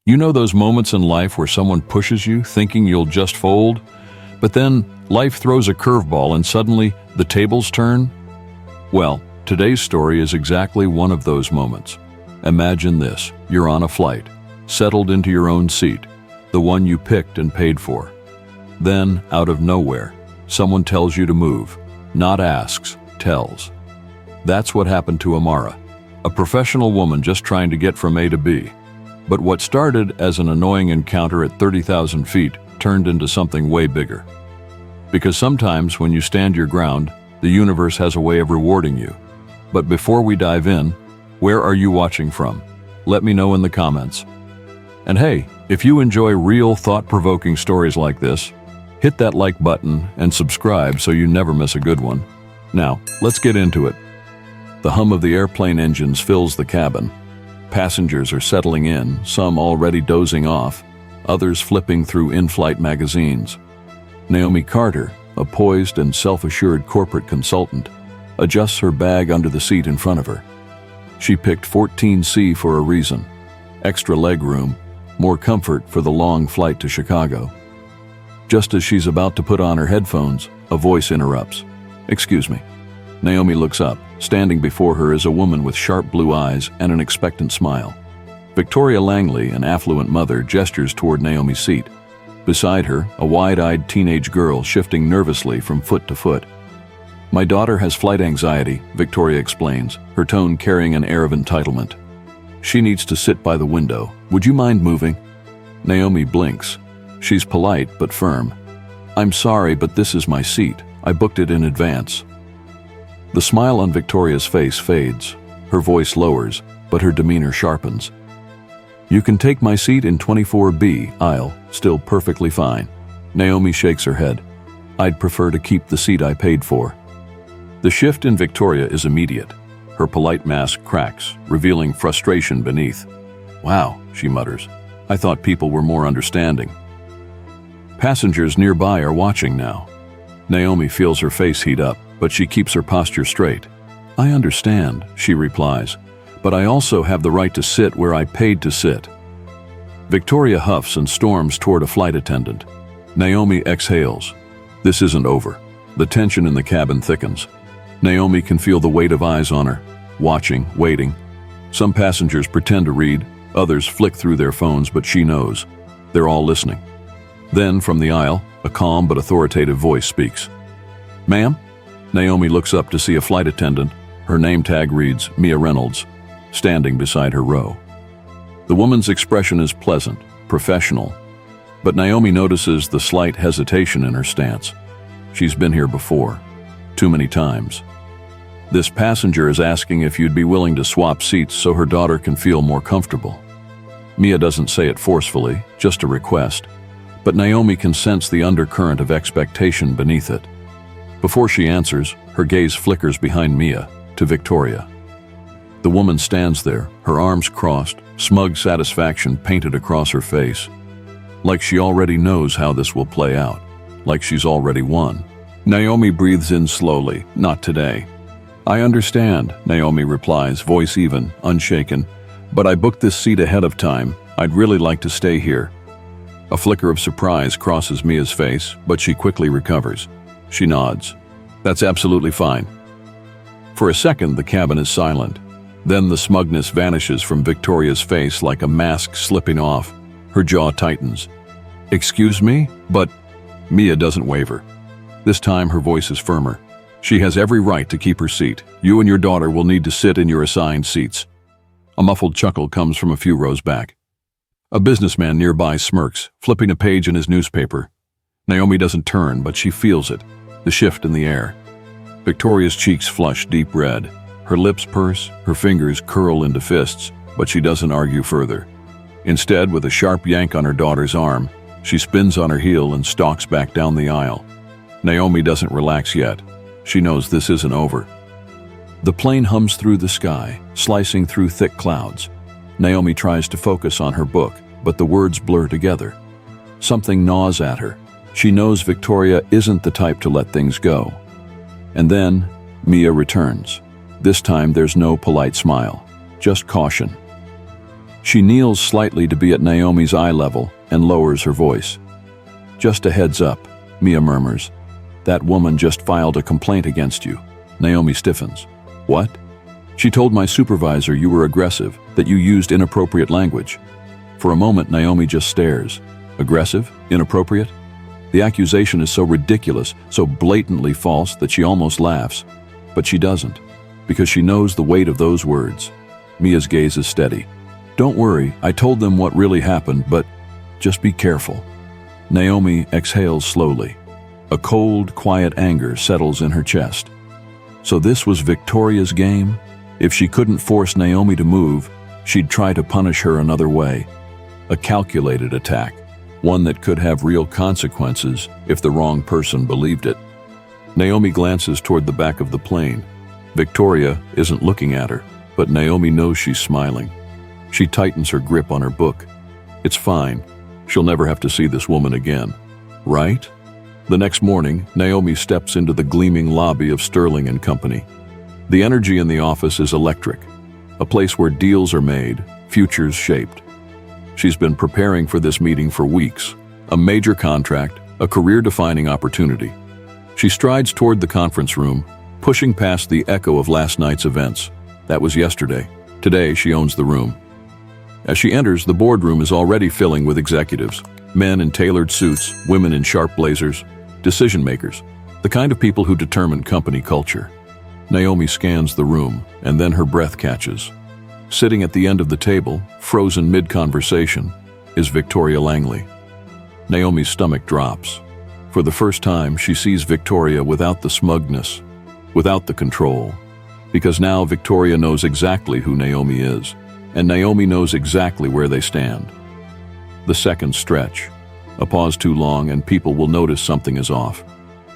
You know those moments in life where someone pushes you, thinking you'll just fold? But then life throws a curveball and suddenly the tables turn? Well, today's story is exactly one of those moments. Imagine this: you're on a flight, settled into your own seat, the one you picked and paid for. Then, out of nowhere, someone tells you to move. Not asks, tells. That's what happened to Amara, a professional woman just trying to get from A to B. But what started as an annoying encounter at 30,000 feet turned into something way bigger. Because sometimes when you stand your ground, the universe has a way of rewarding you. But before we dive in, where are you watching from? Let me know in the comments. And hey, if you enjoy real thought-provoking stories like this, hit that like button and subscribe so you never miss a good one. Now, let's get into it. The hum of the airplane engines fills the cabin. Passengers are settling in, some already dozing off, others flipping through in-flight magazines. Naomi Carter, a poised and self-assured corporate consultant, adjusts her bag under the seat in front of her. She picked 14C for a reason: extra leg room, more comfort for the long flight to Chicago. Just as she's about to put on her headphones, a voice interrupts. "Excuse me." Naomi looks up. Standing before her is a woman with sharp blue eyes and an expectant smile. Victoria Langley, an affluent mother, gestures toward Naomi's seat. Beside her, a wide-eyed teenage girl shifting nervously from foot to foot. "My daughter has flight anxiety," Victoria explains, her tone carrying an air of entitlement. "She needs to sit by the window. Would you mind moving?" Naomi blinks. She's polite but firm. "I'm sorry, but this is my seat. I booked it in advance." The smile on Victoria's face fades. Her voice lowers, but her demeanor sharpens. "You can take my seat in 24B aisle, still perfectly fine." Naomi shakes her head. "I'd prefer to keep the seat I paid for." The shift in Victoria is immediate. Her polite mask cracks, revealing frustration beneath. "Wow," she mutters. "I thought people were more understanding." Passengers nearby are watching now. Naomi feels her face heat up, but she keeps her posture straight. "I understand," she replies, "but I also have the right to sit where I paid to sit." Victoria huffs and storms toward a flight attendant. Naomi exhales. This isn't over. The tension in the cabin thickens. Naomi can feel the weight of eyes on her, watching, waiting. Some passengers pretend to read, others flick through their phones, but she knows. They're all listening. Then, from the aisle, a calm but authoritative voice speaks. "Ma'am?" Naomi looks up to see a flight attendant. Her name tag reads Mia Reynolds, standing beside her row. The woman's expression is pleasant, professional, but Naomi notices the slight hesitation in her stance. She's been here before, too many times. This passenger is asking if you'd be willing to swap seats so her daughter can feel more comfortable. Mia doesn't say it forcefully, just a request, but Naomi can sense the undercurrent of expectation beneath it. Before she answers, her gaze flickers behind Mia, to Victoria. The woman stands there, her arms crossed, smug satisfaction painted across her face. Like she already knows how this will play out, like she's already won. Naomi breathes in slowly. "Not today." "I understand," Naomi replies, voice even, unshaken, "but I booked this seat ahead of time. I'd really like to stay here." A flicker of surprise crosses Mia's face, but she quickly recovers. She nods. "That's absolutely fine." For a second, the cabin is silent. Then the smugness vanishes from Victoria's face like a mask slipping off. Her jaw tightens. "Excuse me, but—" Mia doesn't waver. This time her voice is firmer. "She has every right to keep her seat. You and your daughter will need to sit in your assigned seats." A muffled chuckle comes from a few rows back. A businessman nearby smirks, flipping a page in his newspaper. Naomi doesn't turn, but she feels it, the shift in the air. Victoria's cheeks flush deep red. Her lips purse, her fingers curl into fists, but she doesn't argue further. Instead, with a sharp yank on her daughter's arm, she spins on her heel and stalks back down the aisle. Naomi doesn't relax yet. She knows this isn't over. The plane hums through the sky, slicing through thick clouds. Naomi tries to focus on her book, but the words blur together. Something gnaws at her. She knows Victoria isn't the type to let things go. And then, Mia returns. This time there's no polite smile, just caution. She kneels slightly to be at Naomi's eye level and lowers her voice. "Just a heads up," Mia murmurs. "That woman just filed a complaint against you." Naomi stiffens. "What?" "She told my supervisor you were aggressive, that you used inappropriate language." For a moment, Naomi just stares. Aggressive? Inappropriate? The accusation is so ridiculous, so blatantly false that she almost laughs. But she doesn't, because she knows the weight of those words. Mia's gaze is steady. "Don't worry, I told them what really happened, but just be careful." Naomi exhales slowly. A cold, quiet anger settles in her chest. So this was Victoria's game? If she couldn't force Naomi to move, she'd try to punish her another way. A calculated attack, one that could have real consequences if the wrong person believed it. Naomi glances toward the back of the plane. Victoria isn't looking at her, but Naomi knows she's smiling. She tightens her grip on her book. It's fine. She'll never have to see this woman again. Right? The next morning, Naomi steps into the gleaming lobby of Sterling and Company. The energy in the office is electric, a place where deals are made, futures shaped. She's been preparing for this meeting for weeks. A major contract, a career-defining opportunity. She strides toward the conference room, pushing past the echo of last night's events. That was yesterday. Today, she owns the room. As she enters, the boardroom is already filling with executives. Men in tailored suits, women in sharp blazers, decision makers, the kind of people who determine company culture. Naomi scans the room, and then her breath catches. Sitting at the end of the table, frozen mid-conversation, is Victoria Langley. Naomi's stomach drops. For the first time, she sees Victoria without the smugness, without the control. Because now Victoria knows exactly who Naomi is, and Naomi knows exactly where they stand. The seconds stretch. A pause too long and people will notice something is off.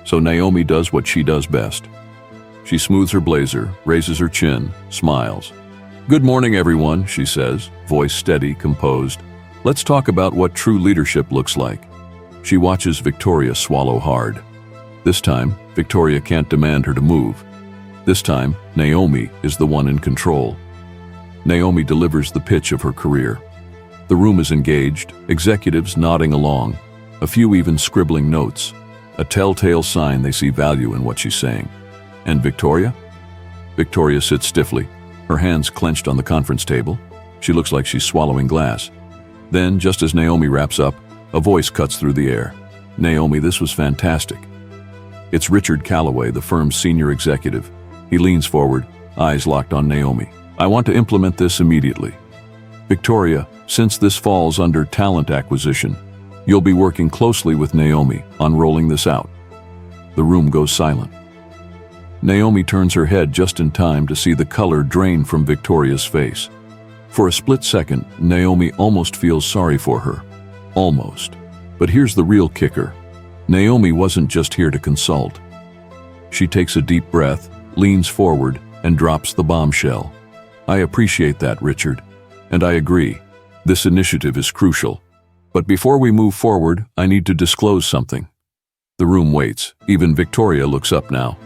So Naomi does what she does best. She smooths her blazer, raises her chin, smiles. "Good morning, everyone," she says, voice steady, composed. "Let's talk about what true leadership looks like." She watches Victoria swallow hard. This time, Victoria can't demand her to move. This time, Naomi is the one in control. Naomi delivers the pitch of her career. The room is engaged, executives nodding along, a few even scribbling notes, a telltale sign they see value in what she's saying. And Victoria? Victoria sits stiffly, her hands clenched on the conference table. She looks like she's swallowing glass. Then, just as Naomi wraps up, a voice cuts through the air. "Naomi, this was fantastic." It's Richard Calloway, the firm's senior executive. He leans forward, eyes locked on Naomi. "I want to implement this immediately." "Victoria, since this falls under talent acquisition, you'll be working closely with Naomi on rolling this out." The room goes silent. Naomi turns her head just in time to see the color drain from Victoria's face. For a split second, Naomi almost feels sorry for her. Almost. But here's the real kicker. Naomi wasn't just here to consult. She takes a deep breath, leans forward, and drops the bombshell. "I appreciate that, Richard. And I agree. This initiative is crucial. But before we move forward, I need to disclose something." The room waits. Even Victoria looks up now.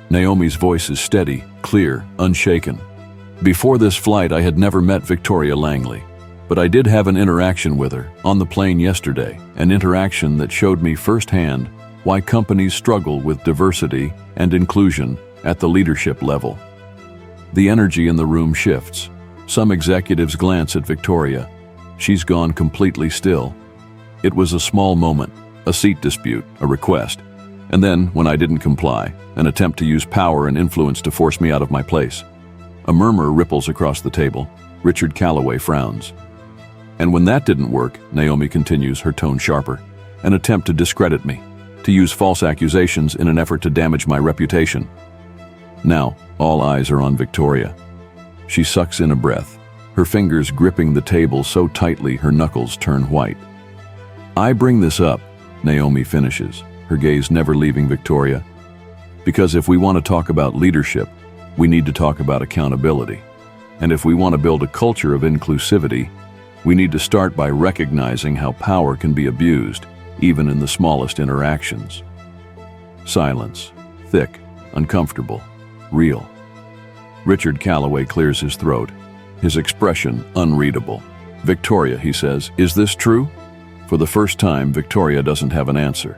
Naomi's voice is steady, clear, unshaken. "Before this flight, I had never met Victoria Langley. But I did have an interaction with her on the plane yesterday, an interaction that showed me firsthand why companies struggle with diversity and inclusion at the leadership level." The energy in the room shifts. Some executives glance at Victoria. She's gone completely still. It was a small moment, a seat dispute, a request. And then, when I didn't comply, an attempt to use power and influence to force me out of my place. A murmur ripples across the table. Richard Calloway frowns. "And when that didn't work," Naomi continues, her tone sharper, "an attempt to discredit me, to use false accusations in an effort to damage my reputation." Now, all eyes are on Victoria. She sucks in a breath, her fingers gripping the table so tightly her knuckles turn white. "I bring this up," Naomi finishes, her gaze never leaving Victoria, "because if we want to talk about leadership, we need to talk about accountability. And if we want to build a culture of inclusivity, we need to start by recognizing how power can be abused, even in the smallest interactions." Silence. Thick, uncomfortable, real. Richard Calloway clears his throat, his expression unreadable. "Victoria," he says, "is this true?" For the first time, Victoria doesn't have an answer.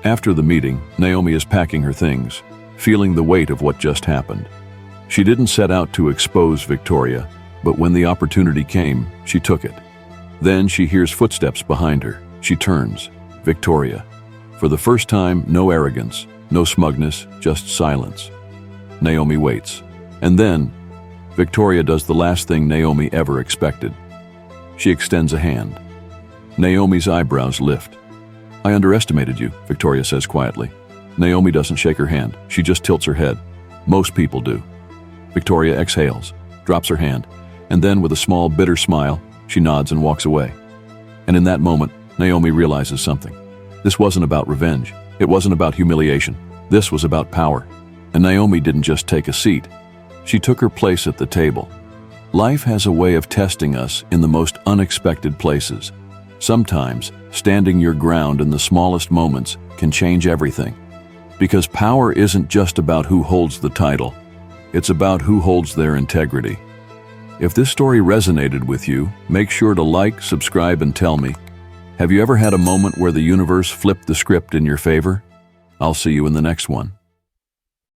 After the meeting, Naomi is packing her things, feeling the weight of what just happened. She didn't set out to expose Victoria, but when the opportunity came, she took it. Then she hears footsteps behind her. She turns. Victoria. For the first time, no arrogance, no smugness, just silence. Naomi waits. And then, Victoria does the last thing Naomi ever expected. She extends a hand. Naomi's eyebrows lift. "I underestimated you," Victoria says quietly. Naomi doesn't shake her hand. She just tilts her head. Most people do. Victoria exhales, drops her hand, and then with a small, bitter smile, she nods and walks away. And in that moment, Naomi realizes something. This wasn't about revenge. It wasn't about humiliation. This was about power. And Naomi didn't just take a seat. She took her place at the table. Life has a way of testing us in the most unexpected places. Sometimes, standing your ground in the smallest moments can change everything. Because power isn't just about who holds the title. It's about who holds their integrity. If this story resonated with you, make sure to like, subscribe, and tell me. Have you ever had a moment where the universe flipped the script in your favor? I'll see you in the next one.